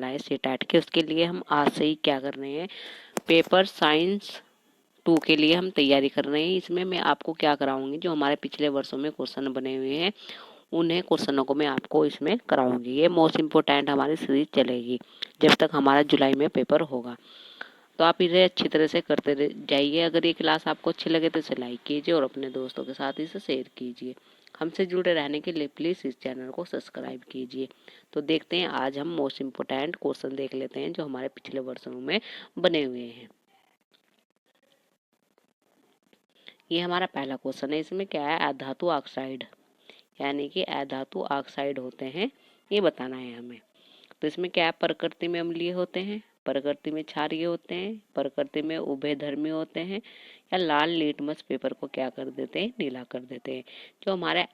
है सेटेट के, उसके लिए हम आज से ही क्या कर रहे हैं, पेपर साइंस 2 के लिए हम तैयारी कर रहे हैं। इसमें मैं आपको क्या कराऊंगी, जो हमारे पिछले वर्षों में क्वेश्चन बने हुए हैं उन्हें क्वेश्चनों को मैं आपको इसमें कराऊंगी। ये मोस्ट इम्पोर्टेंट हमारी सीरीज चलेगी जब तक हमारा जुलाई में पेपर होगा। तो आप इसे अच्छी तरह से करते जाइए। अगर ये क्लास आपको अच्छी लगे तो इसे लाइक कीजिए और अपने दोस्तों के साथ इसे शेयर कीजिए। हमसे जुड़े रहने के लिए प्लीज़ इस चैनल को सब्सक्राइब कीजिए। तो देखते हैं आज हम मोस्ट इम्पोर्टेंट क्वेश्चन देख लेते हैं जो हमारे पिछले वर्षों में बने हुए हैं। ये हमारा पहला क्वेश्चन है। इसमें क्या है, अधातु ऑक्साइड यानी कि अधातु ऑक्साइड होते हैं, ये बताना है हमें। तो इसमें क्या है, प्रकृति में अम्लीय होते हैं, प्रकृति में क्षारीय होते हैं, प्रकृति में उभयधर्मी होते हैं, या लाल लिटमस पेपर को क्या कर देते हैं, नीला कर देते हैं। जो हमारे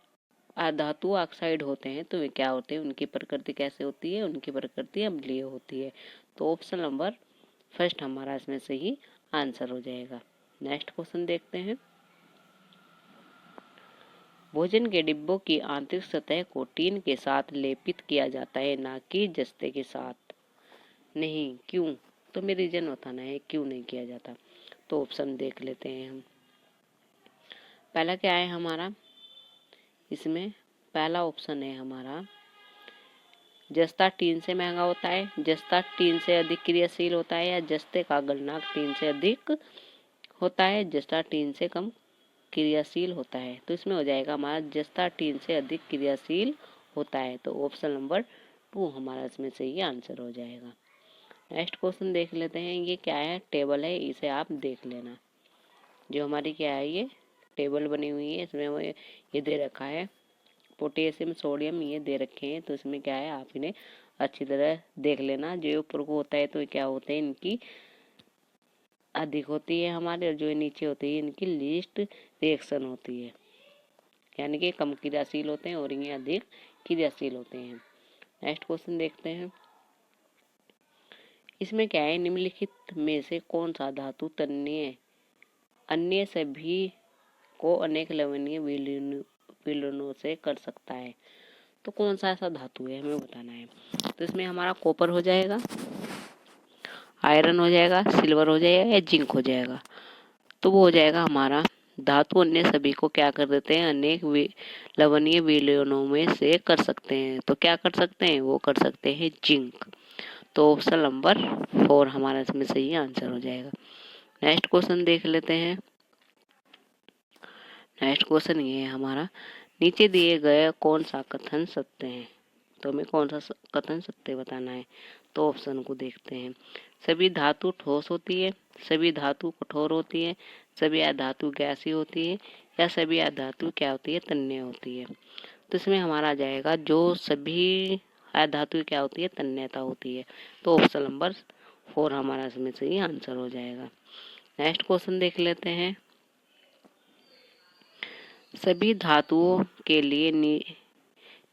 अधातु ऑक्साइड होते हैं तो वे क्या होते हैं, उनकी प्रकृति कैसे होती है, उनकी प्रकृति अम्लीय होती है। तो ऑप्शन नंबर फर्स्ट हमारा इसमें सही आंसर हो जाएगा। नेक्स्ट क्वेश्चन देखते हैं। भोजन के डिब्बों की आंतरिक सतह को टीन के साथ लेपित किया जाता है, ना कि जस्ते के साथ। नहीं, क्यों? तो मेरे रीजन बताना है क्यों नहीं किया जाता। तो ऑप्शन देख लेते हैं हम। पहला क्या है हमारा, इसमें पहला ऑप्शन है हमारा, जस्ता टीन से महंगा होता है, जस्ता टीन से अधिक क्रियाशील होता है, या जस्ते का गलनांक टीन से अधिक होता है, जस्ता टीन से कम क्रियाशील होता है। तो इसमें हो जाएगा हमारा जस्ता टीन से अधिक क्रियाशील होता है। तो ऑप्शन नंबर 2 हमारा इसमें सही आंसर हो जाएगा। नेक्स्ट क्वेश्चन देख लेते हैं। ये क्या है, टेबल है, इसे आप देख लेना। जो हमारी क्या है, ये टेबल बनी हुई है, इसमें वो ये दे रखा है पोटेशियम सोडियम, ये दे रखे हैं। तो इसमें क्या है, आप इन्हें अच्छी तरह देख लेना। जो ऊपर को होता है तो क्या होते हैं, इनकी अधिक होती है हमारे, और जो नीचे होती है इनकी लीस्ट रिएक्शन होती है, यानी कि कम क्रियाशील होते हैं और ये अधिक क्रियाशील होते हैं। नेक्स्ट क्वेश्चन देखते हैं। इसमें क्या है, निम्नलिखित में से कौन सा धातु तन्य अन्य सभी को अनेक लवणीय विलयनों से कर सकता है। तो कौन सा ऐसा धातु है, हमें बताना है। तो इसमें हमारा कॉपर हो जाएगा, आयरन हो जाएगा, सिल्वर हो जाएगा, या जिंक हो जाएगा। तो वो हो जाएगा हमारा धातु अन्य सभी को क्या कर देते हैं, अनेक लवणीय विलयनों में से कर सकते हैं। तो क्या कर सकते हैं, वो कर सकते हैं जिंक। तो ऑप्शन नंबर 4 हमारा इसमें सही आंसर हो जाएगा। नेक्स्ट क्वेश्चन देख लेते हैं। नेक्स्ट क्वेश्चन ये है हमारा, नीचे दिए गए कौन सा कथन सत्य है। तो हमें कौन सा कथन सत्य बताना है। तो ऑप्शन को देखते हैं। सभी धातु ठोस होती है, सभी धातु कठोर होती है, सभी अधातु गैसीय होती है, या सभी अधातु क्या होती है, तन्य होती है। तो इसमें हमारा आ जाएगा जो सभी अधातु क्या होती है, तन्यता होती है। तो ऑप्शन नंबर 4 हमारा इसमें सही आंसर हो जाएगा। नेक्स्ट क्वेश्चन देख लेते हैं। सभी धातुओं के लिए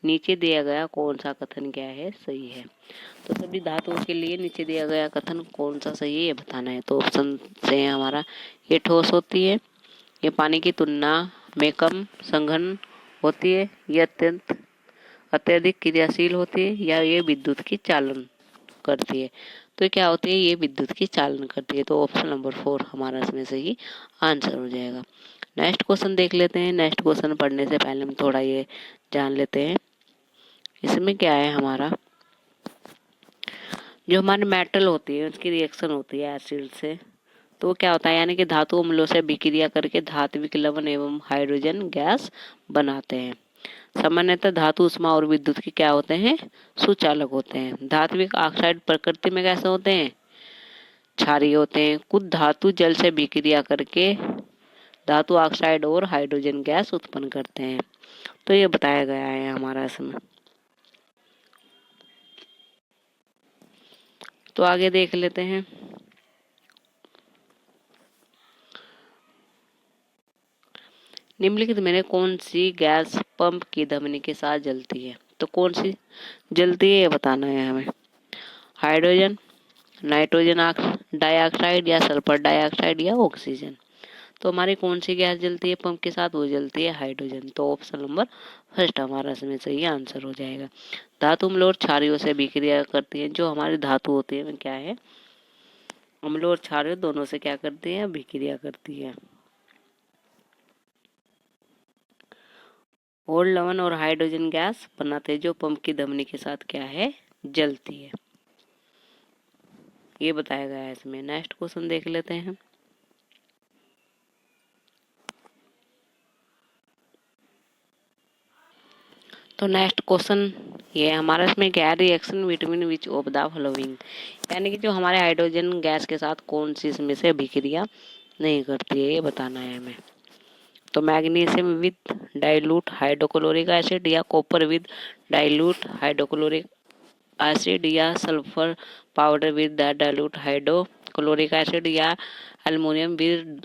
नीचे दिया गया कौन सा कथन क्या है, सही है। तो सभी धातुओं के लिए नीचे दिया गया कथन कौन सा सही है, ये बताना है। तो ऑप्शन से है हमारा, ये ठोस होती है, ये पानी की तुलना में कम संघन होती है, ये अत्यधिक क्रियाशील होती है, या ये विद्युत की चालन करती है। तो क्या होती है, ये विद्युत की चालन करती है। तो ऑप्शन नंबर 4 हमारा इसमें सही आंसर हो जाएगा। नेक्स्ट क्वेश्चन देख लेते हैं। नेक्स्ट क्वेश्चन पढ़ने से पहले हम थोड़ा ये जान लेते हैं। इसमें क्या है हमारा, जो हमारे मेटल होती है उसकी रिएक्शन होती है एसिड से। तो क्या होता है, यानी कि धातु अम्लों से विक्रिया करके धात्विक लवण एवं हाइड्रोजन गैस बनाते हैं। सामान्यतः धातु उष्मा और विद्युत की क्या होते हैं, सुचालक होते हैं। धात्विक ऑक्साइड प्रकृति में कैसे होते हैं, क्षारीय होते हैं। कुछ धातु जल से विक्रिया करके धातु ऑक्साइड और हाइड्रोजन गैस उत्पन्न करते हैं। तो ये बताया गया है हमारा इसमें। तो आगे देख लेते हैं। निम्नलिखित में कौन सी गैस पंप की धमनी के साथ जलती है। तो कौन सी जलती है, ये बताना है हमें। हाइड्रोजन, नाइट्रोजन डाइऑक्साइड, या सल्फर डाइऑक्साइड, या ऑक्सीजन। तो हमारी कौन सी गैस जलती है पंप के साथ? वो जलती है हाइड्रोजन। तो ऑप्शन नंबर फर्स्ट हमारा इसमें सही आंसर हो जाएगा। धातु अम्ल और क्षारीयों से अभिक्रिया करती है। जो हमारी धातु होती है क्या है? अम्ल और क्षारीय दोनों से क्या करती है? अभिक्रिया करती है। और लवण और हाइड्रोजन गैस बनाते हैं जो पंप की धमनी के साथ क्या है? जलती है। ये बताया गया है इसमें। नेक्स्ट क्वेश्चन देख लेते हैं। तो नेक्स्ट क्वेश्चन ये हमारा इसमें क्या? Reaction between which of the following, यानी कि जो हमारे हाइड्रोजन गैस के साथ कौन सी इसमें से अभिक्रिया नहीं करती है, ये बताना है हमें। तो magnesium with dilute hydrochloric acid, या copper with dilute hydrochloric acid, या sulphur powder with dilute hydrochloric acid, या aluminium with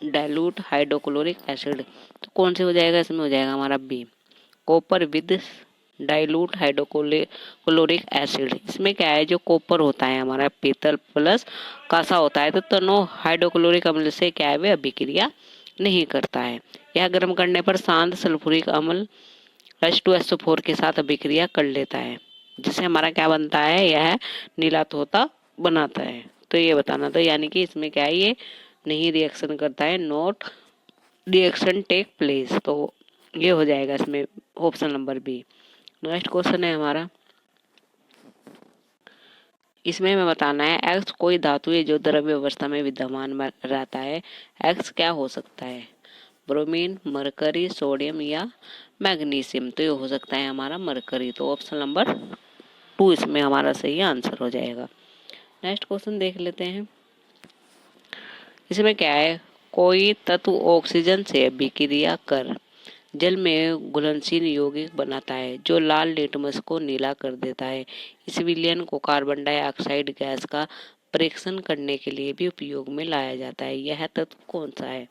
dilute hydrochloric acid. तो कौन से हो जाएगा? इसमें हो जाएगा हमारा B, copper with dilute hydrochloric acid. इसमें क्या है? जो कॉपर होता है हमारा पीतल प्लस कांसा होता है, तो दोनों हाइड्रोक्लोरिक अम्ल से क्या है? वे अभिक्रिया नहीं करता है। यह गर्म करने पर शांत सल्फ्यूरिक अम्ल H2SO4 के साथ अभिक्रिया कर लेता है, जिससे हमारा क्या बनता है? यह नीला तोता बनाता है। तो ये बताना। तो यानी कि इसमें क्या है? ये नहीं रिएक्शन करता है, नॉट रिएक्शन टेक प्लेस। तो ये हो जाएगा इसमें option number B. Next question है हमारा, इसमें हमें बताना है एक्स कोई धातु है जो द्रव्य अवस्था में विद्यमान रहता है। एक्स क्या हो सकता है? ब्रोमीन, मरकरी, सोडियम या मैग्नीशियम। तो ये हो सकता है हमारा मरकरी। तो ऑप्शन नंबर 2 इसमें हमारा सही आंसर हो जाएगा। नेक्स्ट क्वेश्चन देख लेते हैं। इसमें क्या है? कोई तत्व ऑक्सीजन से अभिक्रिया कर जल में घुलनशील यौगिक बनाता है जो लाल लिटमस को नीला कर देता है। इस विलयन को कार्बन डाइऑक्साइड गैस का परीक्षण करने के लिए भी उपयोग में लाया जाता है। यह तत्व कौन सा है?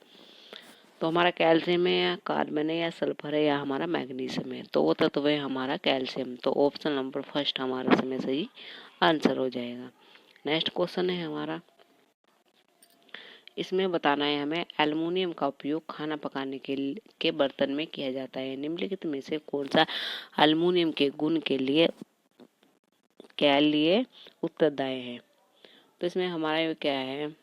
तो हमारा कैल्शियम है, या कार्बन है, या सल्फर है, या हमारा मैग्नीशियम है। तो वो तत्व है हमारा कैल्शियम। तो ऑप्शन नंबर फर्स्ट हमारा इसमें सही आंसर हो जाएगा। नेक्स्ट क्वेश्चन है हमारा, इसमें बताना है हमें एल्युमिनियम का उपयोग खाना पकाने के बर्तन में किया जाता है। निम्नलिखित में से कौन सा एल्युमिनियम के गुण के लिए उत्तरदायी है? तो इसमें हमारा क्या है?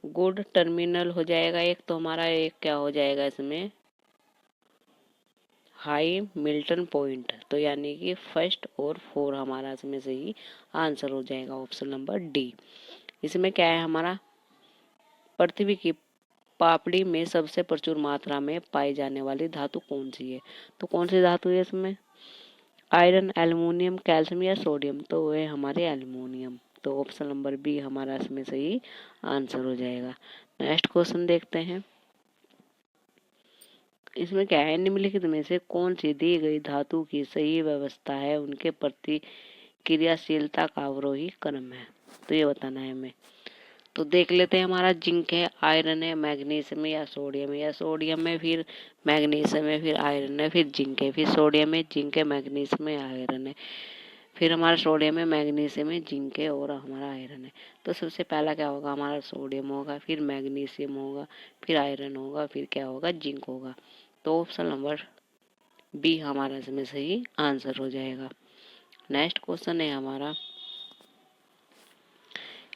गुड टर्मिनल हो जाएगा एक। तो हमारा एक क्या हो जाएगा इसमें? High Milton point. तो यानी कि फर्स्ट और 4 हमारा इसमें सही आंसर हो जाएगा, ऑप्शन नंबर डी। इसमें क्या है हमारा? पृथ्वी की पापड़ी में सबसे प्रचुर मात्रा में पाई जाने वाली धातु कौन सी है? तो कौन सी धातु है इसमें? आयरन, एल्युमिनियम, कैल्शियम या सोडियम। तो वो है हमारे एल्युमिनियम। तो ऑप्शन नंबर बी हमारा इसमें सही आंसर हो जाएगा। नेक्स्ट क्वेश्चन देखते हैं। इसमें क्या है? निम्नलिखित में से कौन सी दी गई धातु की सही व्यवस्था है उनके प्रति क्रियाशीलता का अवरोही क्रम है? तो ये बताना है हमें। तो देख लेते हैं। हमारा जिंक है, आयरन है, मैग्नीशियम है, या सोडियम है। या सोडियम है, फिर मैग्नीशियम है, फिर आयरन है, फिर जिंक है, फिर सोडियम है, जिंक है, मैग्नीशियम है, आयरन है, फिर हमारा सोडियम है, मैग्नीशियम है, जिंक है, और हमारा आयरन है। तो सबसे पहला क्या होगा? हमारा सोडियम होगा, फिर मैग्नीशियम होगा, फिर आयरन होगा, फिर क्या होगा? जिंक होगा। तो ऑप्शन नंबर बी हमारा इसमें सही आंसर हो जाएगा। नेक्स्ट क्वेश्चन है हमारा,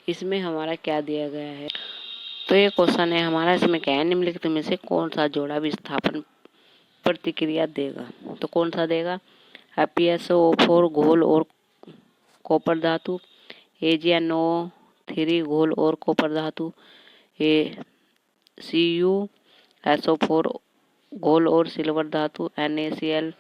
इसमें हमारा क्या दिया गया है? तो ये क्वेश्चन है हमारा, इसमें क्या है? निम्नलिखित में से कौन सा जोड़ा विस्थापन प्रतिक्रिया देगा? तो कौन सा देगा? FeSO4 घोल और कॉपर धातु, AgNO3 घोल और कॉपर धातु, CuSO4 घोल और सिल्वर धातु, NaCl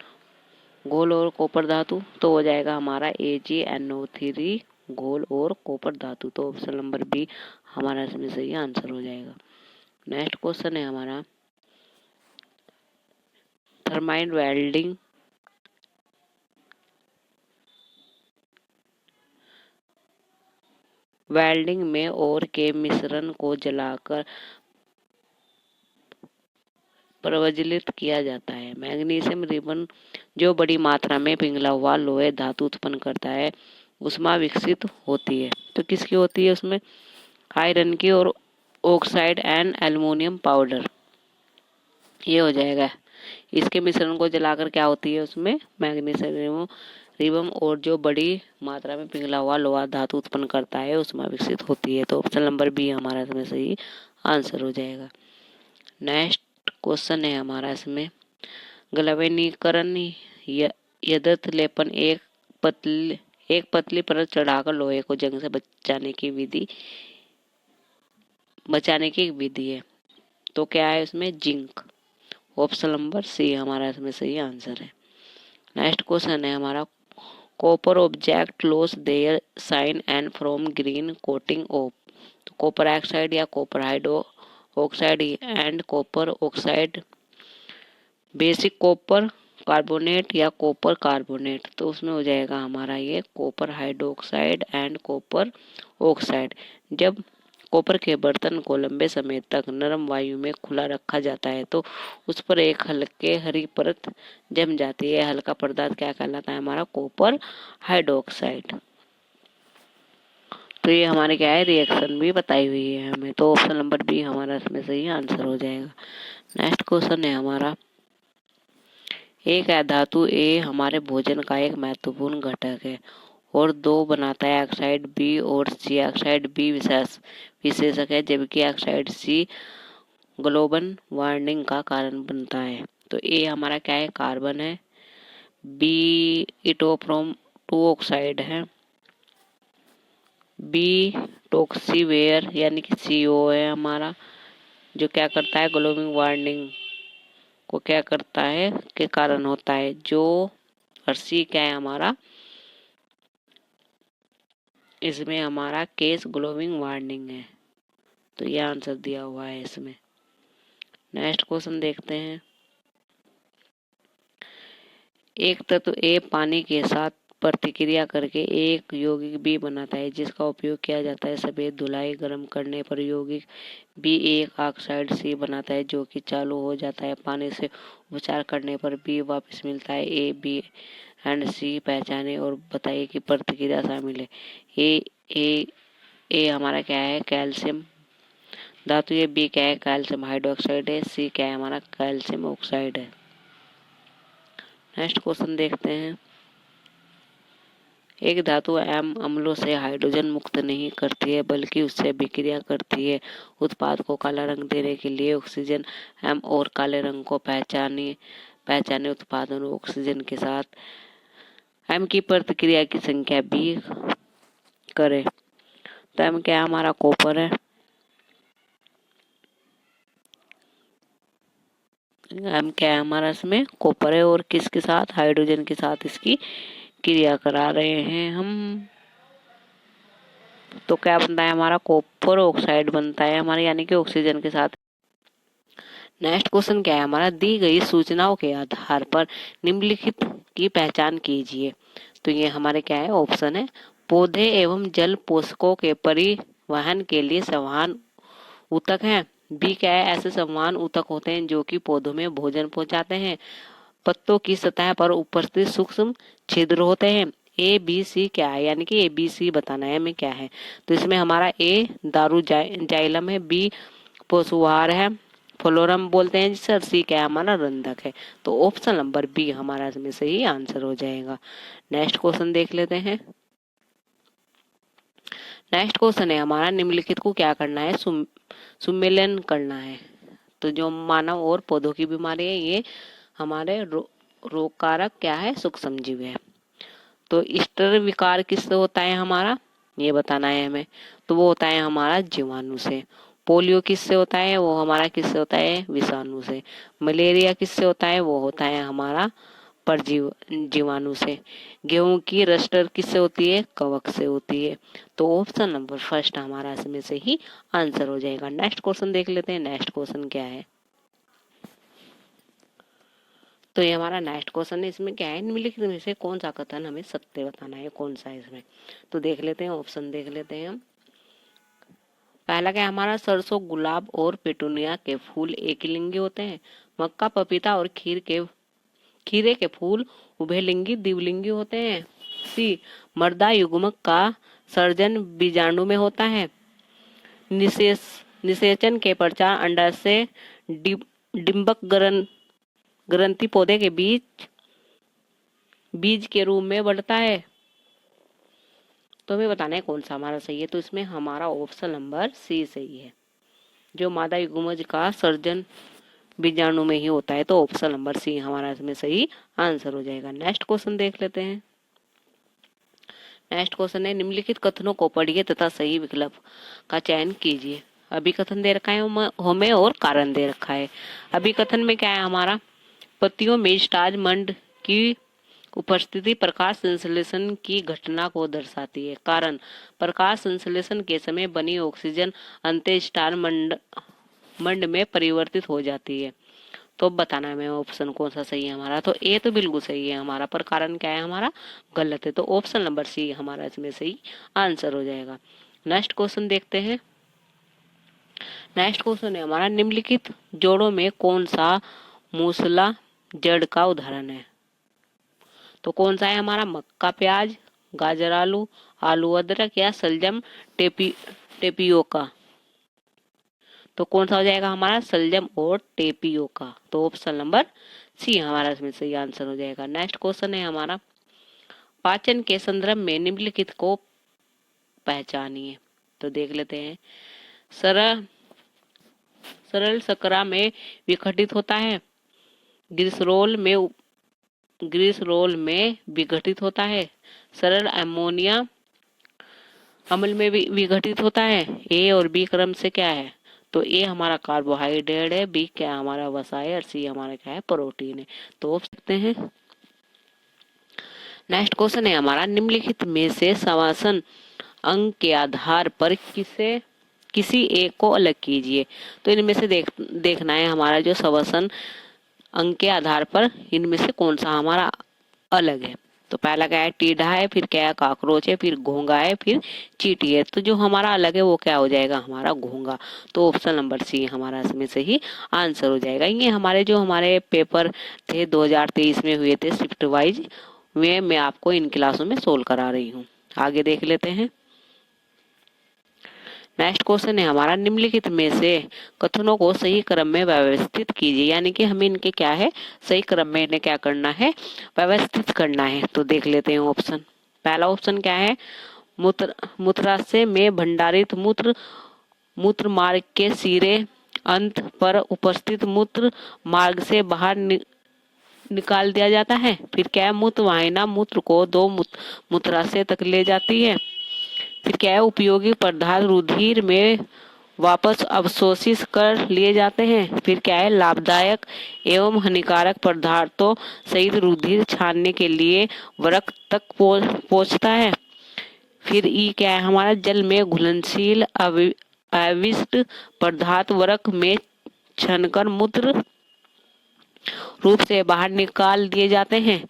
घोल और कॉपर धातु। तो हो जाएगा हमारा AgNO3 घोल और कॉपर धातु। तो ऑप्शन नंबर बी हमारा इसमें सही आंसर हो जाएगा। नेक्स्ट क्वेश्चन है हमारा, थर्माइट वेल्डिंग में और के मिश्रण को जलाकर प्रज्वलित किया जाता है। मैग्नीशियम रिबन जो बड़ी मात्रा में पिघला हुआ लोहे धातु उत्पन्न करता है, उष्मा विकसित होती है। तो किसकी होती है उसमें? आयरन की और ऑक्साइड एंड एल्युमिनियम पाउडर, ये हो जाएगा। इसके मिश्रण को जलाकर क्या होती है, उसमें मैग्नीशियम रिबम और जो बड़ी मात्रा में पिघला हुआ लोहा धातु उत्पन्न करता है उसमें विकसित होती है। तो ऑप्शन नंबर बी हमारा इसमें सही आंसर हो जाएगा। नेक्स्ट क्वेश्चन है हमारा इसमें, गलवेनीकरण यदत लेपन एक पतली परत चढ़ाकर लोहे को जंग से बचाने की एक विधि है। तो क्या है इसमें, जिंक। ऑप्शन नंबर सी हमारा इसमें सही आंसर है। नेक्स्ट क्वेश्चन है हमारा, copper object loss their shine and from green coating off. तो कॉपर ऑक्साइड या copper hydro oxide and copper oxide, basic copper carbonate या कॉपर कार्बोनेट। तो उसमें हो जाएगा हमारा ये copper hydroxide and copper oxide. जब कॉपर के बर्तन को लंबे समय तक नरम वायु में खुला रखा जाता है तो उस पर एक हल्के हरी परत जम जाती है। हल्का पदार्थ क्या कहलाता है, हमारा कॉपर हाइड्रोक्साइड। तो ये हमारे क्या है, रिएक्शन भी बताई हुई है हमें। तो ऑप्शन नंबर बी हमारा इसमें सही आंसर हो जाएगा। नेक्स्ट क्वेश्चन है हमारा, एक धातु ए हमारे भोजन का एक महत्वपूर्ण घटक है और दो बनाता है ऑक्साइड बी और सी। ऑक्साइड बी विशेषक है जबकि ऑक्साइड सी ग्लोबल वार्मिंग का कारण बनता है। तो ए हमारा क्या है, कार्बन है। बी इटोप्रोम 2 ऑक्साइड है। बी टॉक्सीवेयर यानी कि CO है हमारा, जो क्या करता है, ग्लोबल वार्मिंग को क्या करता है के कारण होता है। जो और सी क्या है हमारा, इसमें हमारा केस ग्लोबल वार्मिंग है। तो ये आंसर दिया हुआ है इसमें। नेक्स्ट क्वेश्चन देखते हैं, एक तत्व ए पानी के साथ प्रतिक्रिया करके एक यौगिक बी बनाता है जिसका उपयोग किया जाता है सफेद धुलाई गर्म करने पर। यौगिक बी एक ऑक्साइड सी बनाता है जो कि चालू हो जाता है पानी से उपचार करने पर बी वापस मिलता है। ए बी एंड सी पहचाने और बताइए कि प्रतिक्रिया शामिल है। ए हमारा क्या है, कैल्शियम धातु है। बी क्या है, कैल्शियम हाइड्रोक्साइड है। सी क्या है हमारा, कैल्शियम ऑक्साइड है। नेक्स्ट क्वेश्चन देखते हैं, एक धातु एम अम्लों से हाइड्रोजन मुक्त नहीं करती है बल्कि उससे विक्रिया करती है। उत्पाद को काला रंग देने के लिए ऑक्सीजन एम और काले रंग को पहचाने उत्पादन ऑक्सीजन के साथ एम की प्रतिक्रिया की संख्या बी करे। तो एम क्या हमारा, कॉपर है। एम क्या है हमारा, इसमें कॉपर है और किसके साथ, हाइड्रोजन के साथ इसकी क्रिया करा रहे हैं हम। तो क्या बनता है हमारा, कॉपर ऑक्साइड बनता है हमारे, यानी कि ऑक्सीजन के साथ। नेक्स्ट क्वेश्चन क्या है हमारा, दी गई सूचनाओं के आधार पर निम्नलिखित की पहचान कीजिए। तो ये हमारे क्या है, ऑप्शन है, पौधे एवं जल पोषकों के परिवहन के लिए संवहन ऊतक हैं। बी क्या है, ऐसे संवहन ऊतक होते हैं जो कि पौधों में भोजन पहुंचाते हैं। पत्तों की सतह पर उपस्थित सूक्ष्म छिद्र होते हैं। ए बी सी क्या है, यानी कि ABC बताना है हमें क्या है। तो इसमें हमारा ए दारू जाइलम है, बी पोषुहार है, फ्लोरम बोलते हैं जिससे, सी क्या है हमारा, रंधक है। तो ऑप्शन नंबर बी हमारा इसमें सही आंसर हो जाएगा। नेक्स्ट क्वेश्चन देख लेते हैं। नेक्स्ट क्वेश्चन है हमारा, निम्नलिखित को क्या करना है, सुमेलन करना है। तो जो मानव और पौधों की बीमारी है ये हमारे रोग कारक क्या है, सूक्ष्म जीव है। तो स्टर विकार किससे होता है हमारा, ये बताना है हमें। तो वो होता है हमारा जीवाणु से। पोलियो किससे होता है, वो हमारा किससे होता है, विषाणु से। मलेरिया किससे होता है, वो होता है हमारा जीवाणु से। गेहूं की रस्टर किससे होती है, कवक से होती है। तो ऑप्शन नंबर फर्स्ट हमारा इसमें से ही आंसर हो जाएगा। नेक्स्ट क्वेश्चन देख लेते हैं। नेक्स्ट क्वेश्चन क्या है, तो ये हमारा नेक्स्ट क्वेश्चन है। इसमें क्या है, निम्नलिखित में से कौन सा कथन हमें सत्य बताना है, कौन सा है इसमें। तो देख लेते हैं, ऑप्शन देख लेते हैं हम। पहला क्या है हमारा, सरसों गुलाब और पेटूनिया के फूल एकलिंगी होते हैं। मक्का पपीता और खीरे के फूल उभयलिंगी द्विलिंगी होते हैं। सी मर्दा युग्मक का सर्जन बीजाणु में होता है। निषेचन के पश्चात अंडा से डिंबक ग्रंथि पौधे के बीज के रूप में बढ़ता है। तो हमें बताना है कौन सा हमारा सही है। तो इसमें हमारा ऑप्शन नंबर सी सही है। जो मादा युग्मज का सर्जन बीजाणु में ही होता है। तो ऑप्शन नंबर सी हमारा इसमें सही आंसर हो जाएगा। नेक्स्ट क्वेश्चन देख लेते हैं। नेक्स्ट क्वेश्चन है, निम्नलिखित कथनों को पढ़िए तथा सही विकल्प का चयन कीजिए। अभी कथन दे रखा है हमें और कारण दे रखा है। अभी कथन में क्या है हमारा, पत्तियों में स्टार्च मंड की उपस्थिति प्रकाश संश्लेषण की घटना को दर्शाती है। कारण, प्रकाश संश्लेषण के समय बनी ऑक्सीजन अंतः स्टार मंड में परिवर्तित हो जाती है। तो बताना है हमें ऑप्शन कौन सा सही है हमारा। तो ए तो बिल्कुल सही है हमारा, पर कारण क्या है हमारा गलत है। तो ऑप्शन नंबर सी हमारा इसमें सही आंसर हो जाएगा। नेक्स्ट क्वेश्चन देखते हैं। नेक्स्ट क्वेश्चन है हमारा, निम्नलिखित जोड़ों में कौन सा मूसला जड़ का उदाहरण है। तो कौन सा है हमारा, मक्का प्याज, गाजर आलू, आलू अदरक या सलजम टेपियोका। तो कौन सा हो जाएगा हमारा, सलजम और टेपियोका। तो ऑप्शन नंबर सी हमारा इसमें सही आंसर हो जाएगा। नेक्स्ट क्वेश्चन है हमारा, पाचन के संदर्भ में निम्नलिखित को पहचानिए। तो देख लेते हैं। सरल शर्करा में विघटित होता है, ग्लिसरोल में विघटित होता है, सरल अमोनिया अम्ल में विघटित होता है। ए और बी क्रम से क्या है। तो ए हमारा कार्बोहाइड्रेट है, बी क्या हमारा वसा है और सी हमारा क्या है प्रोटीन है। तो आप सकते हैं। नेक्स्ट क्वेश्चन है हमारा, निम्नलिखित में से शवासन अंग के आधार पर किसी एक को अलग कीजिए। तो इनमें से देखना है हमारा जो शवासन अंग के आधार पर इनमें से कौन सा हमारा अलग है। तो पहला क्या है, टीढ़ा है, फिर क्या है काकरोच है, फिर घोंगा है, फिर चींटी है। तो जो हमारा अलग है वो क्या हो जाएगा हमारा घोंगा। तो ऑप्शन नंबर सी हमारा इसमें सही आंसर हो जाएगा। ये हमारे पेपर थे 2023 में हुए थे शिफ्ट वाइज, वे मैं आपको इन क्लासों में सोल्व करा रही हूँ। आगे देख लेते हैं। नेक्स्ट क्वेश्चन है हमारा, निम्नलिखित में से कथनों को सही क्रम में व्यवस्थित कीजिए। यानी कि हमें इनके क्या है सही क्रम में इन्हें क्या करना है व्यवस्थित करना है। तो देख लेते हैं ऑप्शन। पहला ऑप्शन क्या है, मूत्राशय में भंडारित मूत्र मार्ग के सिरे अंत पर उपस्थित मूत्र मार्ग से बाहर निकाल दिया जाता है। फिर क्या है, मूत्र वाहिना मूत्र को दो मूत्राशय तक ले जाती है। फिर क्या है, उपयोगी पदार्थ रुधिर में वापस अवशोषित कर लिए जाते हैं। फिर क्या है, लाभदायक एवं हानिकारक पदार्थों सहित रुधिर छानने के लिए वृक्क तक पहुंचता है। फिर ई क्या है हमारा, जल में घुलनशील अविष्ट पदार्थ वृक्क में छनकर मूत्र रूप से बाहर निकाल दिए जाते हैं।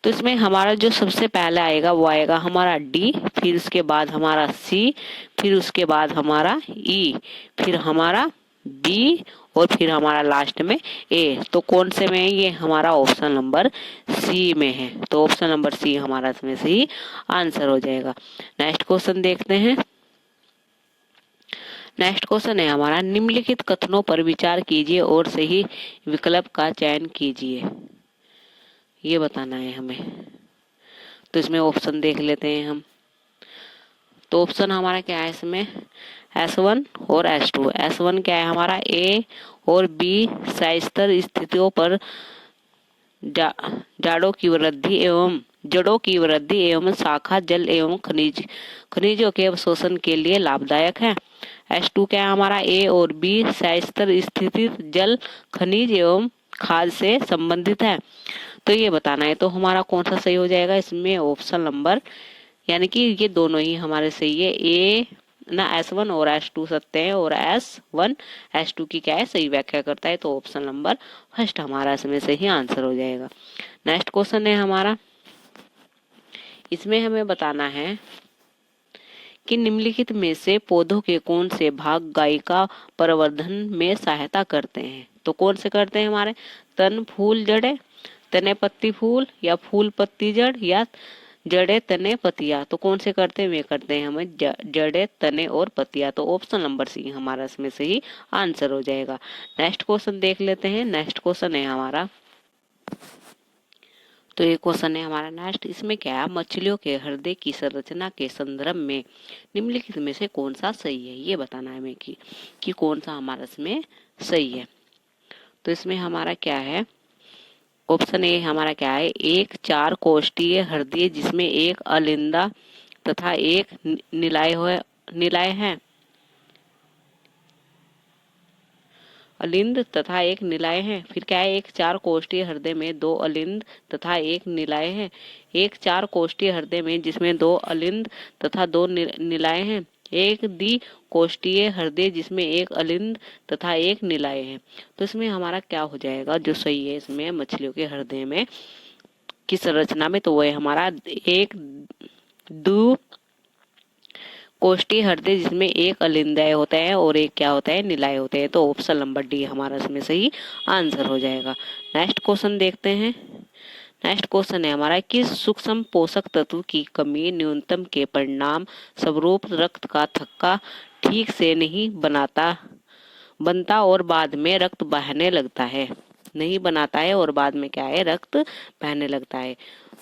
तो इसमें हमारा जो सबसे पहले आएगा वो आएगा हमारा डी, फिर उसके बाद हमारा सी, फिर उसके बाद हमारा ई, फिर हमारा बी और फिर हमारा लास्ट में ए। तो कौन से में है ये हमारा ऑप्शन नंबर सी में है। तो ऑप्शन नंबर सी हमारा इसमें सही आंसर हो जाएगा। नेक्स्ट क्वेश्चन देखते हैं। नेक्स्ट क्वेश्चन है हमारा, निम्नलिखित कथनों पर विचार कीजिए और सही विकल्प का चयन कीजिए। ये बताना है हमें। तो इसमें ऑप्शन देख लेते हैं हम। तो ऑप्शन हमारा क्या है इसमें, S1 और S2। S1 क्या है हमारा, ए और बी सस्तर स्थितियों पर जड़ों की वृद्धि एवं शाखा जल एवं खनिजों के अवशोषण के लिए लाभदायक है। S2 क्या है हमारा, ए और बी सस्तर स्थिति जल खनिज एवं खाद से संबंधित है। तो ये बताना है। तो हमारा कौन सा सही हो जाएगा इसमें ऑप्शन नंबर, यानी कि ये दोनों ही हमारे सही है। ए ना S1 और S2 सत्य है और S1 S2 की क्या है सही व्याख्या करता है। तो ऑप्शन नंबर फर्स्ट हमारा इसमें सही आंसर हो जाएगा। नेक्स्ट क्वेश्चन है हमारा, इसमें हमें बताना है कि निम्नलिखित में से पौधों के कौन से भाग गायिका प्रवर्धन में सहायता करते हैं। तो कौन से करते हैं हमारे, तन फूल जड़े, तने पत्ती फूल या फूल पत्ती जड़ या जड़े तने पतिया, तो कौन से करते हैं, वे करते हैं हमें जड़े तने और पतिया। तो ऑप्शन नंबर सी हमारा इसमें सही आंसर हो जाएगा। नेक्स्ट क्वेश्चन देख लेते हैं। नेक्स्ट क्वेश्चन है हमारा, तो ये क्वेश्चन है हमारा नेक्स्ट। इसमें क्या है, मछलियों के हृदय की संरचना के संदर्भ में निम्नलिखित में से कौन सा सही है, ये बताना है हमें कि कौन सा हमारा इसमें सही है। तो इसमें हमारा क्या है, ऑप्शन ए हमारा क्या है, एक चार कोष्ठीय हृदय जिसमें एक अलिंदा तथा एक निलाय है, अलिंद तथा एक निलाय है। फिर क्या है, एक चार कोष्ठीय हृदय में दो अलिंद तथा एक निलाय है। एक चार कोष्ठीय हृदय में जिसमें दो अलिंद तथा दो निलाय हैं। एक द्वि कोष्ठीय हृदय जिसमें एक अलिंद तथा एक निलाय है। तो इसमें हमारा क्या हो जाएगा, जो सही है इसमें मछलियों के हृदय में की संरचना में, तो वह हमारा एक दो कोष्ठीय हृदय जिसमें एक अलिंदय होता है और एक क्या होता है, निलाय होते हैं। तो ऑप्शन नंबर डी हमारा इसमें सही आंसर हो जाएगा। नेक्स्ट क्वेश्चन देखते हैं। नेक्स्ट क्वेश्चन है हमारा, किस सूक्ष्म पोषक तत्व की कमी न्यूनतम के परिणाम स्वरूप रक्त का थक्का ठीक से नहीं बनता और बाद में रक्त बहने लगता है, नहीं बनाता है और बाद में क्या है, रक्त बहने लगता है।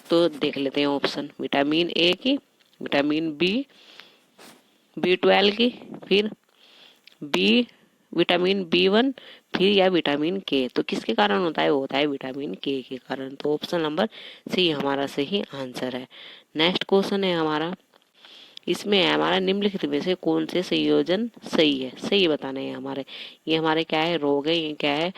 तो देख लेते हैं ऑप्शन, विटामिन ए की, विटामिन B12 की, फिर विटामिन B1, फिर या विटामिन के। तो किसके कारण होता है, वो होता है विटामिन के कारण। तो ऑप्शन नंबर सी हमारा सही आंसर है। नेक्स्ट क्वेश्चन है हमारा, इसमें है हमारा निम्नलिखित में से कौन से संयोजन सही है, सही बताना है हमारे। ये हमारे क्या है, रोग है, ये क्या है,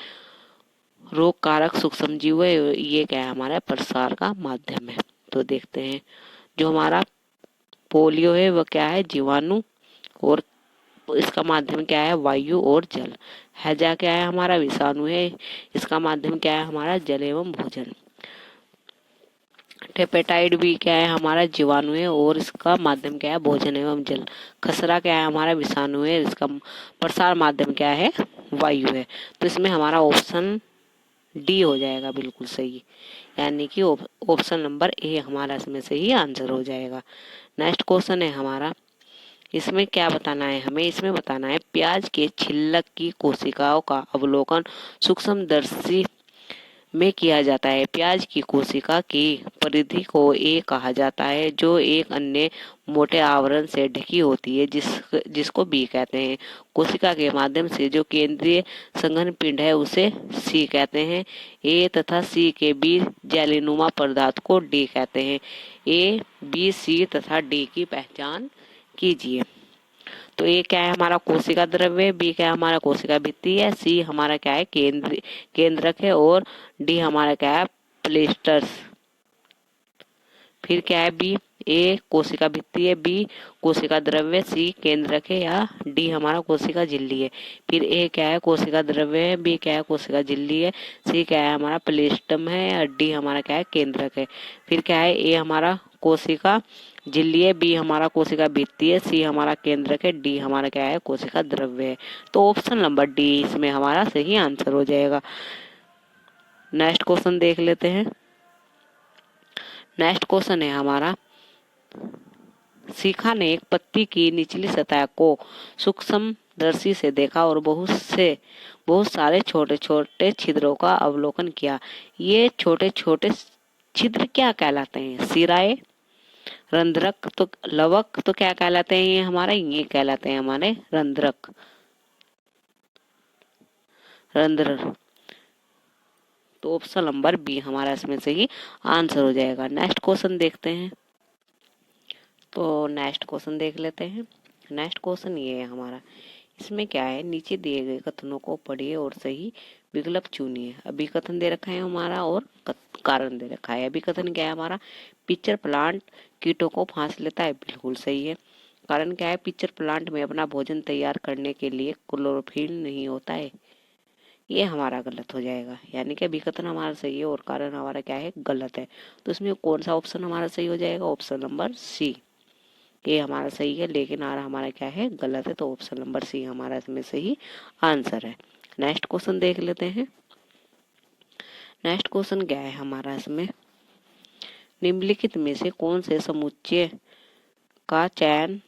रोग कारक सूक्ष्म जीव है, ये क्या है, हमारा प्रसार का माध्यम है। तो देखते हैं, जो हमारा पोलियो है वह क्या है, जीवाणु, और इसका माध्यम क्या है, वायु और जल। हैजा क्या है, हमारा विषाणु है, इसका माध्यम क्या है, हमारा जल एवं भोजन। हेपेटाइट बी क्या है, हमारा जीवाणु है और इसका माध्यम क्या है, भोजन एवं जल। खसरा क्या है, हमारा विषाणु है, इसका प्रसार माध्यम क्या है, वायु है। तो इसमें हमारा ऑप्शन डी हो जाएगा बिल्कुल सही, यानी कि ऑप्शन नंबर ए हमारा इसमें सही आंसर हो जाएगा। नेक्स्ट क्वेश्चन है हमारा, इसमें क्या बताना है हमें, इसमें बताना है प्याज के छिलक की कोशिकाओं का अवलोकन सूक्ष्मदर्शी में किया जाता है। प्याज की कोशिका की परिधि को ए कहा जाता है, जो एक अन्य मोटे आवरण से ढकी होती है, जिसको बी कहते हैं। कोशिका के माध्यम से जो केंद्रीय संघन पिंड है उसे सी कहते हैं। ए तथा सी के बीच जैलीनुमा पदार्थ को डी कहते हैं। ए बी सी तथा डी की पहचान कीजिए। तो ये क्या है, हमारा कोशिका द्रव्य, बी क्या है, हमारा कोशिका भित्ति है, सी हमारा क्या है, केंद्रक है, और डी हमारा क्या है, प्लेस्टर्स। फिर क्या है, बी ए कोशिका भित्ति है, बी कोशिका द्रव्य, सी केंद्रक है, या डी हमारा कोशिका झिल्ली है। फिर ए क्या है, कोशिका द्रव्य है, बी क्या है, कोशिका झिल्ली है, सी क्या है, हमारा प्लेस्टम है, या डी हमारा क्या है, केंद्रक है। फिर क्या है, ए हमारा कोशिका झिल्ली है, बी हमारा कोशिका भित्ति है, सी हमारा केंद्रक है, डी हमारा क्या है, कोशिका द्रव्य है। तो ऑप्शन नंबर डी इसमें हमारा सही आंसर हो जाएगा। नेक्स्ट क्वेश्चन देख लेते हैं। नेक्स्ट क्वेश्चन है हमारा, शिखा ने एक पत्ती की निचली सतह को सूक्ष्मदर्शी से देखा और बहुत सारे छोटे छोटे छिद्रों का अवलोकन किया। ये छोटे छोटे छिद्र क्या कहलाते हैं, सिराए, रंध्रक, तो लवक, तो क्या कहलाते हैं ये हमारे, ये कहलाते हैं हमारे रंध्रक, रंध्र। तो ऑप्शन नंबर बी हमारा इसमें से ही आंसर हो जाएगा। नेक्स्ट क्वेश्चन देखते हैं। तो नेक्स्ट क्वेश्चन देख लेते हैं। नेक्स्ट क्वेश्चन ये है हमारा, इसमें क्या है, नीचे दिए गए कथनों को पढ़िए और सही विकल्प चुनिए। अभी कथन दे रखा है हमारा और कारण दे रखा है। अभी कथन क्या है हमारा, पिक्चर प्लांट कीटों को फांस लेता है, बिल्कुल सही है। कारण क्या है, पिक्चर प्लांट में अपना भोजन तैयार करने के लिए क्लोरोफिल नहीं होता है, ये हमारा गलत हो जाएगा। यानी कि अभी कथन हमारा सही है और कारण हमारा क्या है, गलत है। तो इसमें कौन सा ऑप्शन हमारा सही हो जाएगा, ऑप्शन नंबर सी, ये हमारा सही है, लेकिन आर हमारा क्या है, गलत है। तो ऑप्शन नंबर सी हमारा इसमें सही आंसर है। नेक्स्ट क्वेश्चन देख लेते हैं। नेक्स्ट क्वेश्चन क्या है हमारा इसमें, निम्नलिखित में से कौन से समुच्चय का चयन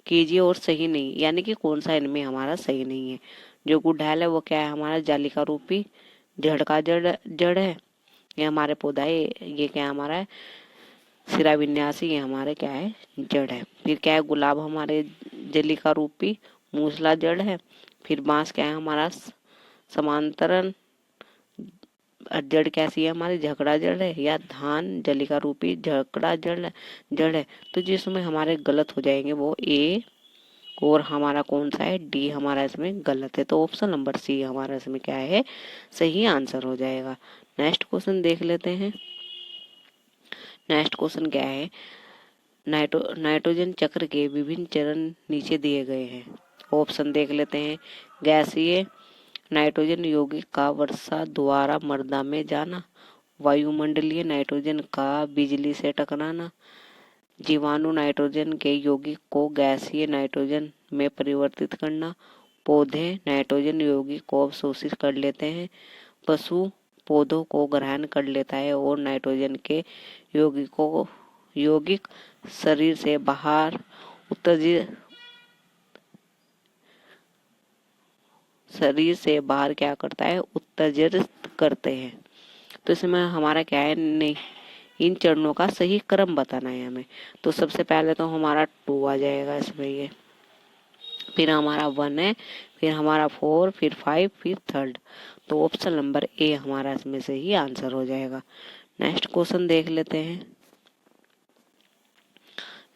कीजिए और सही नहीं, यानी कि कौन सा इनमें हमारा सही नहीं है। जो गुड़हल है वो क्या है, हमारा जालिका रूपी जड़ का जड़ है, ये हमारे पौधा है। ये क्या है, हमारा है सिरा विन्यासी, ये हमारे क्या है, जड़ है। फिर क्या है, गुलाब हमारे जलिका रूपी मूसला जड़ है। फिर बांस क्या है, हमारा समांतरण जड़ कैसी है, हमारी झगड़ा जड़ है। या धान जलिका रूपी झगड़ा जड़ है। तो जिसमें हमारे गलत हो जाएंगे वो ए और हमारा कौन सा है, डी हमारा इसमें गलत है। तो ऑप्शन नंबर सी हमारा इसमें क्या है, सही आंसर हो जाएगा। नेक्स्ट क्वेश्चन देख लेते हैं। नेक्स्ट क्वेश्चन क्या है, नाइट्रोजन चक्र के विभिन्न चरण नीचे दिए गए हैं। ऑप्शन देख लेते हैं। गैसीय नाइट्रोजन यौगिक का वर्षा द्वारा मृदा में जाना, वायुमंडलीय नाइट्रोजन का बिजली से टकराना, जीवाणु नाइट्रोजन के यौगिक को गैसीय नाइट्रोजन में परिवर्तित करना, पौधे नाइट्रोजन यौगिक को अवशोषित कर लेते हैं, पशु पौधों को ग्रहण कर लेता है और नाइट्रोजन के यौगिक शरीर से बाहर क्या करता है, उत्सर्जित करते हैं। तो इसमें हमारा क्या है, नहीं, इन चरणों का सही क्रम बताना है हमें। तो सबसे पहले तो हमारा 2 आ जाएगा इसमें, ये फिर हमारा 1 है, फिर हमारा 4, फिर 5, फिर 3rd। तो ऑप्शन नंबर ए हमारा इसमें से ही आंसर हो जाएगा। नेक्स्ट क्वेश्चन देख लेते हैं।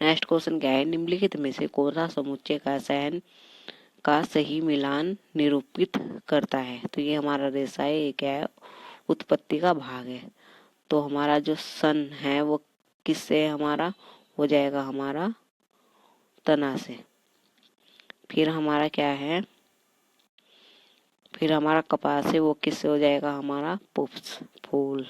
नेक्स्ट क्वेश्चन क्या है, निम्नलिखित में से कौन सा समुच्चय का सहन का सही मिलान निरूपित करता है। तो ये हमारा रेशा है, ये क्या है, उत्पत्ति का भाग है। तो हमारा जो सन है वो किससे हमारा हो जाएगा, हमारा तना से। फिर हमारा क्या है, फिर हमारा कपास है वो किससे हो जाएगा, हमारा पुष्प फूल।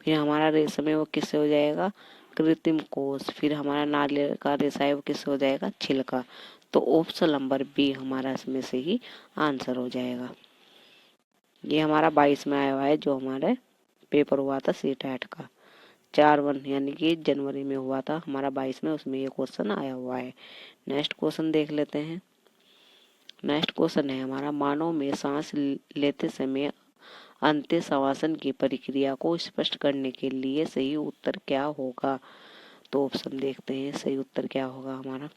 फिर हमारा रेशम है वो किससे हो जाएगा, कृत्रिम कोष। फिर हमारा नारियल का रेशा है वो किससे हो जाएगा, छिलका। तो ऑप्शन नंबर बी हमारा इसमें से ही आंसर हो जाएगा। ये हमारा 22 में आया हुआ है, जो हमारे पेपर हुआ था सीटेट का 4/1 यानी कि जनवरी में हुआ था हमारा 22 में, उसमें ये क्वेश्चन आया हुआ है। नेक्स्ट क्वेश्चन देख लेते हैं। नेक्स्ट क्वेश्चन है हमारा, मानव में सांस लेते समय अंत्य श्वासन की प्रक्रिया को स्पष्ट करने के लिए सही उत्तर क्या होगा। तो ऑप्शन देखते हैं, सही उत्तर क्या होगा हमारा।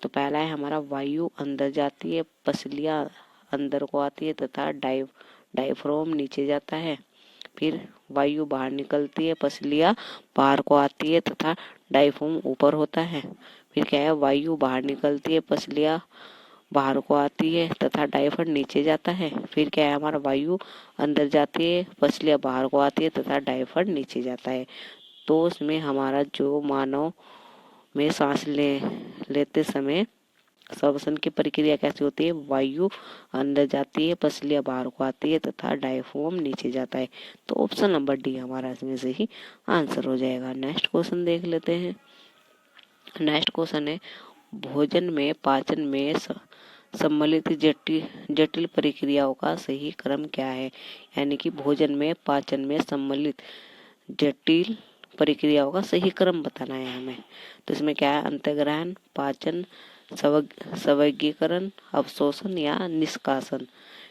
तो पहला है हमारा, वायु अंदर जाती है, पसलियां अंदर को आती है तथा डायफ्राम नीचे जाता है। फिर वायु बाहर निकलती है, पसलियां बाहर को आती है तथा डायफ्राम ऊपर होता है। फिर क्या है, वायु बाहर निकलती है, पसलियां बाहर को आती है तथा डायफ्राम नीचे जाता है। फिर क्या है, हमारा वायु अंदर जाती है, पसलियां बाहर को आती है तथा डायफ्राम नीचे जाता है। तो उसमें हमारा जो मानव में सांस लेते समय श्वसन की प्रक्रिया कैसी होती है, वायु अंदर जाती है, पसलियां बाहर को आती है तथा डायफ्राम नीचे जाता है। तो ऑप्शन नंबर डी हमारा इसमें से ही आंसर हो जाएगा। नेक्स्ट क्वेश्चन देख लेते हैं। नेक्स्ट क्वेश्चन है, भोजन में पाचन में सम्मिलित जटिल प्रक्रियाओं का सही क्रम क्या है। यानी कि भोजन में पाचन में सम्मिलित जटिल प्रक्रियाओं का सही क्रम बताना है हमें। तो इसमें क्या है, अंतर्ग्रहण, पाचन, स्वर्गीकरण, अवशोषण या निष्कासन।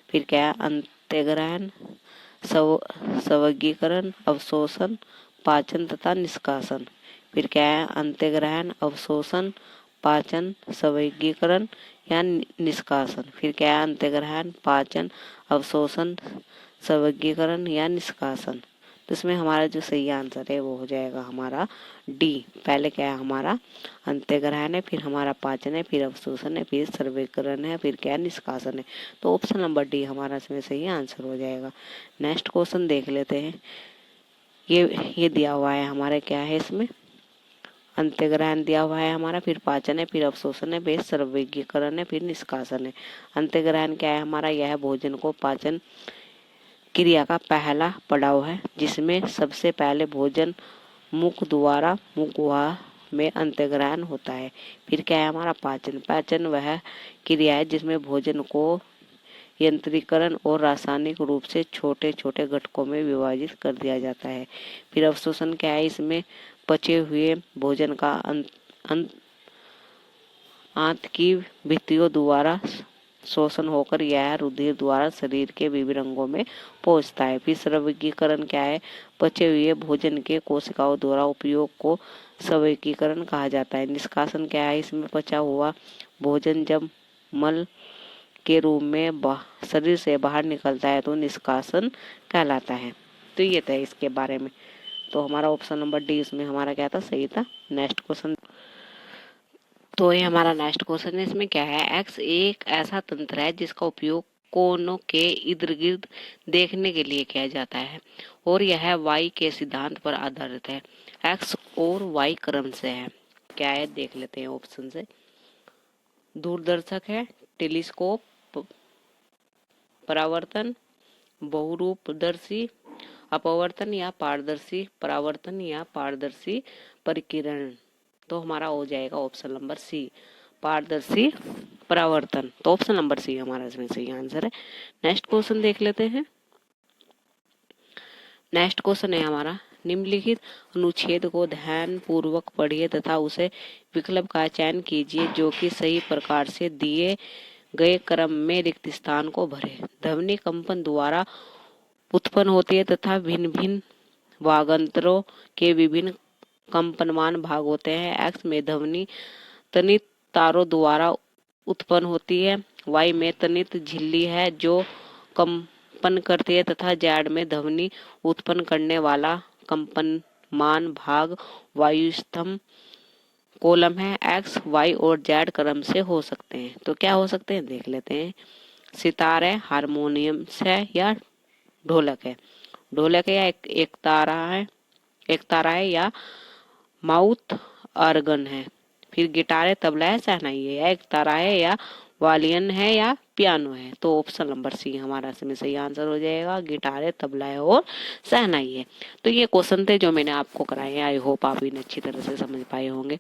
फिर क्या है, अंतर्ग्रहण, स्वर्गीकरण, अवशोषण, पाचन तथा निष्कासन। फिर क्या है, अंतर्ग्रहण, अवशोषण, पाचन, स्वर्गीकरण या निष्कासन। फिर क्या है, अंतर्ग्रहण, पाचन, अवशोषण, स्वर्गीकरण या निष्कासन। तो इसमें हमारा जो सही आंसर है वो हो जाएगा हमारा डी। पहले क्या है, हमारा अंतर्ग्रहण है, फिर हमारा पाचन है, फिर अवशोषण है, फिर स्वर्गीकरण है, फिर क्या है, निष्कासन है। तो ऑप्शन नंबर डी हमारा इसमें सही आंसर हो जाएगा। नेक्स्ट क्वेश्चन देख लेते हैं। ये दिया हुआ है हमारे, क्या है इसमें, अंतर्ग्रहण दिया हुआ है हमारा, फिर पाचन है, फिर अवशोषण है, फिर स्वर्गीकरण है, फिर निष्कासन है। अंतर्ग्रहण क्या है हमारा, यह भोजन को पाचन क्रिया का पहला पड़ाव है, जिसमें सबसे पहले भोजन मुख द्वारा मुख गुहा में अंतर्ग्रहण होता है। फिर क्या है हमारा पाचन। पाचन वह क्रिया है जिसमें भोजन को यंत्रीकरण और रासायनिक रूप से छोटे छोटे घटकों में विभाजित कर दिया जाता है। फिर अवशोषण क्या है, इसमें पचे हुए भोजन का आंत की भित्तियों द्वारा शोषण होकर यह रुधिर द्वारा शरीर के विभिन्न अंगों में पहुंचता है। फिर स्रवकीकरण क्या है, पचे हुए भोजन के कोशिकाओं द्वारा उपयोग को स्रवकीकरण कहा जाता है। निष्कासन क्या है, इसमें पचा हुआ भोजन जब मल के रूप में शरीर से बाहर निकलता है तो निष्कासन कहलाता है। तो ये था इसके बारे में। तो हमारा ऑप्शन नंबर डी इसमें हमारा क्या था, सही था। नेक्स्ट क्वेश्चन, तो ये हमारा नेक्स्ट क्वेश्चन है। इसमें क्या है, एक्स एक ऐसा तंत्र है जिसका उपयोग कोनों के इर्द गिर्द देखने के लिए किया जाता है और यह वाई के सिद्धांत पर आधारित है। एक्स और वाई क्रम से है। क्या है, देख लेते हैं ऑप्शन से। दूरदर्शक है, टेलीस्कोप, परावर्तन, बहुरूपदर्शी अपवर्तन या पारदर्शी परावर्तन या पारदर्शी परिकिरण। तो हमारा हो जाएगा ऑप्शन नंबर सी, पारदर्शी परावर्तन। तो ऑप्शन नंबर सी हमारा इसमें सही आंसर है। नेक्स्ट क्वेश्चन देख लेते हैं। नेक्स्ट क्वेश्चन है हमारा, निम्नलिखित अनुच्छेद को ध्यान पूर्वक पढ़िए तथा उसे विकल्प का चयन कीजिए जो कि सही प्रकार से दिए गए क्रम में रिक्त स्थान को भरे। ध्वनि कंपन द्वारा उत्पन्न होती है तथा भिन्न भिन्न वागंतरों के विभिन्न कंपनमान भाग होते हैं। एक्स में ध्वनि तनित तारों द्वारा उत्पन्न होती है, वाई में तनित झिल्ली है जो कंपन करती है तथा जेड में ध्वनि उत्पन्न करने वाला कंपनमान भाग वायुस्तंभ कॉलम है। एक्स, वाई और जेड क्रम से हो सकते हैं। तो क्या हो सकते हैं, देख लेते हैं। सितार है, हारमोनियम है या ढोलक है। ढोलक है या एक तारा है या माउथ ऑर्गन है। फिर गिटार है, तबला है, शहनाई है, या एक तारा है या वालियन है या पियानो है। तो ऑप्शन नंबर सी हमारा इसमें सही आंसर हो जाएगा, गिटार है, तबला है और शहनाई है। तो ये क्वेश्चन थे जो मैंने आपको कराए हैं। आई होप आप इन्हें अच्छी तरह से समझ पाए होंगे।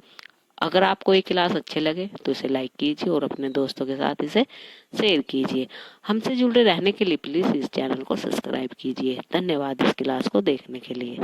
अगर आपको ये क्लास अच्छे लगे तो इसे लाइक कीजिए और अपने दोस्तों के साथ इसे शेयर कीजिए। हमसे जुड़े रहने के लिए प्लीज इस चैनल को सब्सक्राइब कीजिए। धन्यवाद इस क्लास को देखने के लिए।